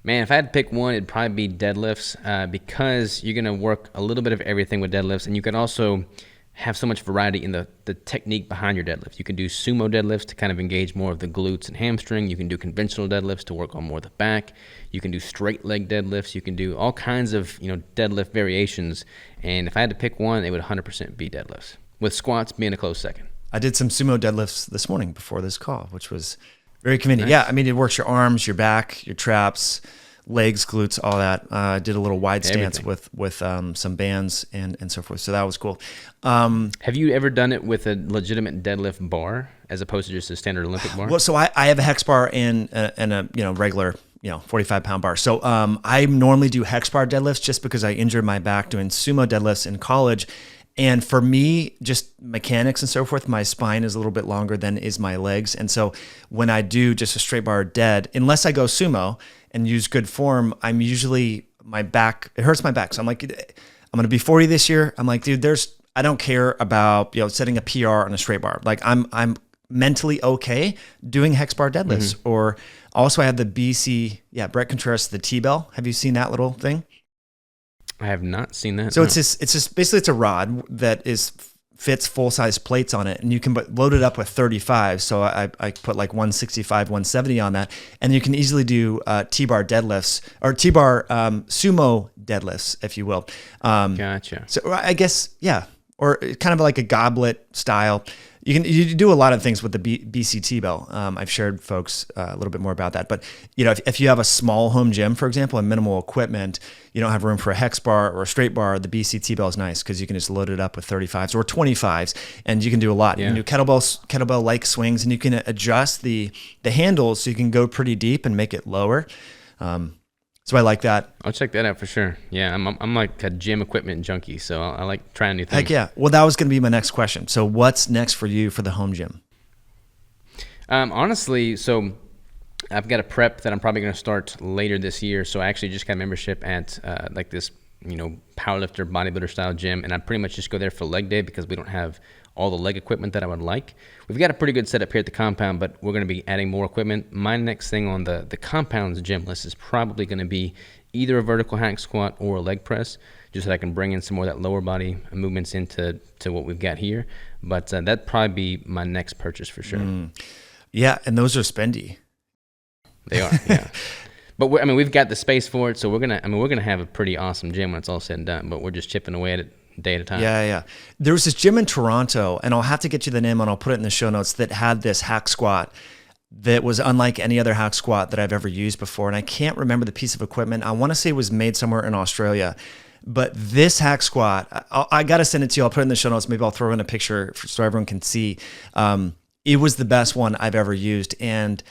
Man, if I had to pick one, it'd probably be deadlifts because you're going to work a little bit of everything with deadlifts, and you can also have so much variety in the technique behind your deadlift. You can do sumo deadlifts to kind of engage more of the glutes and hamstring. You can do conventional deadlifts to work on more of the back. You can do straight leg deadlifts. You can do all kinds of deadlift variations, and if I had to pick one, it would 100% be deadlifts, with squats being a close second. I did some sumo deadlifts this morning before this call, which was very convenient. Nice. Yeah, I mean, it works your arms, your back, your traps, legs, glutes, all that. Did a little wide stance with some bands and so forth. So that was cool. Have you ever done it with a legitimate deadlift bar as opposed to just a standard Olympic bar? Well, so I have a hex bar and a regular 45-pound bar. So I normally do hex bar deadlifts just because I injured my back doing sumo deadlifts in college. And for me, just mechanics and so forth, my spine is a little bit longer than is my legs. And so when I do just a straight bar dead, unless I go sumo and use good form, I'm usually, my back, it hurts my back. So I'm like, I'm going to be 40 this year. I'm like, dude, I don't care about, setting a PR on a straight bar. Like I'm mentally okay doing hex bar deadlifts. Or also I have the BC, Brett Contreras, the T-bell. Have you seen that little thing? I have not seen that. So no. it's just basically it's a rod that fits full size plates on it, and you can load it up with 35. So I put like 165, 170 on that, and you can easily do T-bar deadlifts or T-bar sumo deadlifts, if you will. Gotcha. So I guess or kind of like a goblet style. You do a lot of things with the BCT bell. I've shared folks a little bit more about that. But if you have a small home gym, for example, and minimal equipment, you don't have room for a hex bar or a straight bar, the BCT bell is nice because you can just load it up with 35s or 25s, and you can do a lot. Yeah. You can do kettlebell-like swings, and you can adjust the handles so you can go pretty deep and make it lower. So I like that. I'll check that out for sure. Yeah, I'm like a gym equipment junkie, so I like trying new things. Heck yeah. Well, that was going to be my next question. So what's next for you for the home gym? Honestly, so I've got a prep that I'm probably going to start later this year. So I actually just got membership at like this, powerlifter, bodybuilder style gym, and I pretty much just go there for leg day because we don't have all the leg equipment that I would like. We've got a pretty good setup here at the compound, but we're going to be adding more equipment. My next thing on the compound's gym list is probably going to be either a vertical hack squat or a leg press, just so that I can bring in some more of that lower body movements into what we've got here. But that'd probably be my next purchase for sure. Yeah, and those are spendy. They are, yeah. But we've got the space for it, so we're gonna have a pretty awesome gym when it's all said and done. But we're just chipping away at it day at a time. Yeah. There was this gym in Toronto, and I'll have to get you the name and I'll put it in the show notes, that had this hack squat that was unlike any other hack squat that I've ever used before. And I can't remember the piece of equipment. I want to say it was made somewhere in Australia. But this hack squat, I got to send it to you. I'll put it in the show notes. Maybe I'll throw in a picture so everyone can see. It was the best one I've ever used. And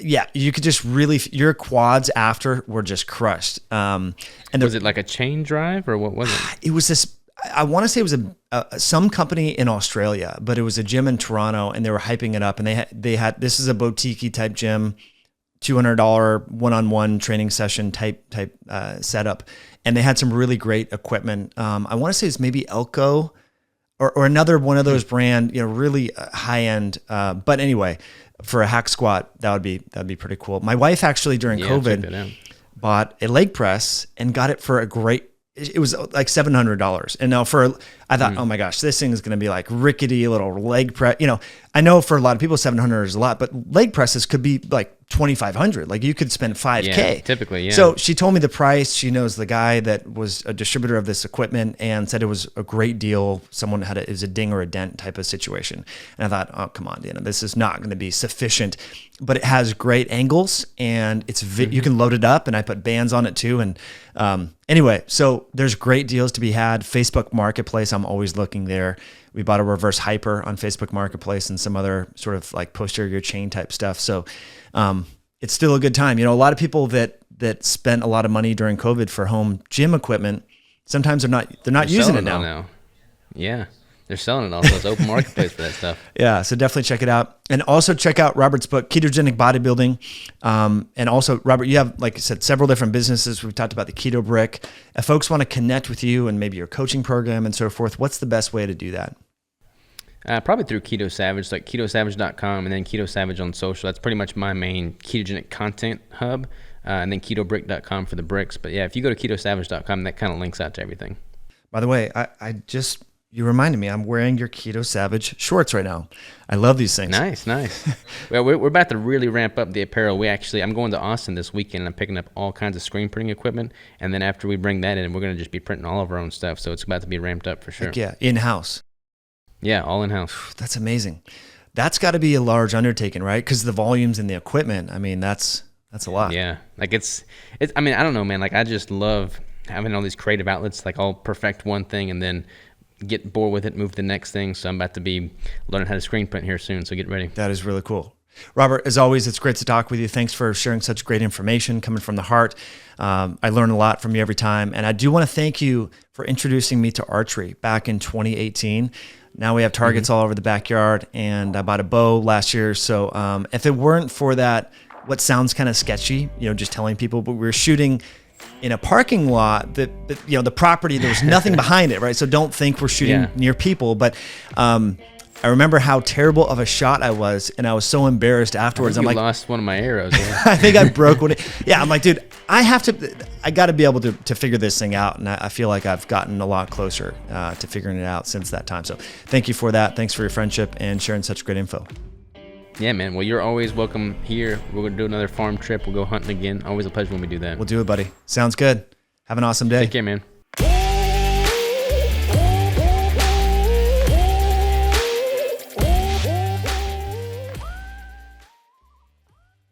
yeah, you could just really, your quads after were just crushed. And was it like a chain drive or what was it? It was this, I want to say it was some company in Australia, but it was a gym in Toronto, and they were hyping it up. And they had this is a boutique type gym, $200 one-on-one training session type setup. And they had some really great equipment. I want to say it's maybe Elko or another one of those brand, really high end. But anyway, for a hack squat, that'd be pretty cool. My wife actually during COVID bought a leg press and got it for it was like $700. And now I thought, oh my gosh, this thing is going to be like rickety little leg press. I know for a lot of people, 700 is a lot, but leg presses could be like 2,500. Like you could spend $5,000. Yeah, typically, yeah. So she told me the price. She knows the guy that was a distributor of this equipment and said it was a great deal. Someone it was a ding or a dent type of situation. And I thought, oh, come on, this is not going to be sufficient, but it has great angles and you can load it up, and I put bands on it too. And anyway, so there's great deals to be had. Facebook Marketplace, I'm always looking there. We bought a reverse hyper on Facebook Marketplace and some other sort of like posterior chain type stuff. So it's still a good time. A lot of people that spent a lot of money during COVID for home gym equipment, sometimes they're not using it now. Yeah. They're selling it also. It's open marketplace for that stuff. Yeah, so definitely check it out. And also check out Robert's book, Ketogenic Bodybuilding. And also, Robert, you have, like I said, several different businesses. We've talked about the Keto Brick. If folks want to connect with you and maybe your coaching program and so forth, what's the best way to do that? Probably through Keto Savage, like ketosavage.com, and then Keto Savage on social. That's pretty much my main ketogenic content hub. And then ketobrick.com for the bricks. But yeah, if you go to ketosavage.com, that kind of links out to everything. By the way, you reminded me, I'm wearing your Keto Savage shorts right now. I love these things. Nice. Well, we're about to really ramp up the apparel. I'm going to Austin this weekend, and I'm picking up all kinds of screen printing equipment. And then after we bring that in, we're going to just be printing all of our own stuff. So it's about to be ramped up for sure. Heck yeah, in-house. Yeah, all in-house. That's amazing. That's got to be a large undertaking, right? Because the volumes in the equipment, that's a lot. Yeah, like it's. I don't know, man. Like I just love having all these creative outlets. Like I'll perfect one thing and then get bored with it, move to the next thing. So I'm about to be learning how to screen print here soon. So get ready. That is really cool. Robert, as always, it's great to talk with you. Thanks for sharing such great information coming from the heart. I learn a lot from you every time. And I do want to thank you for introducing me to archery back in 2018. Now we have targets all over the backyard, and I bought a bow last year. So if it weren't for that, what sounds kind of sketchy, just telling people, but we were shooting in a parking lot that the property, there was nothing behind it, right? So don't think we're shooting near people. But I remember how terrible of a shot I was, and I was so embarrassed afterwards. I'm like, lost one of my arrows. Yeah. I think I broke one. Yeah, I'm like, dude, I got to be able to figure this thing out, and I feel like I've gotten a lot closer to figuring it out since that time. So thank you for that. Thanks for your friendship and sharing such great info. Yeah, man. Well, you're always welcome here. We're going to do another farm trip. We'll go hunting again. Always a pleasure when we do that. We'll do it, buddy. Sounds good. Have an awesome day. Take care, man.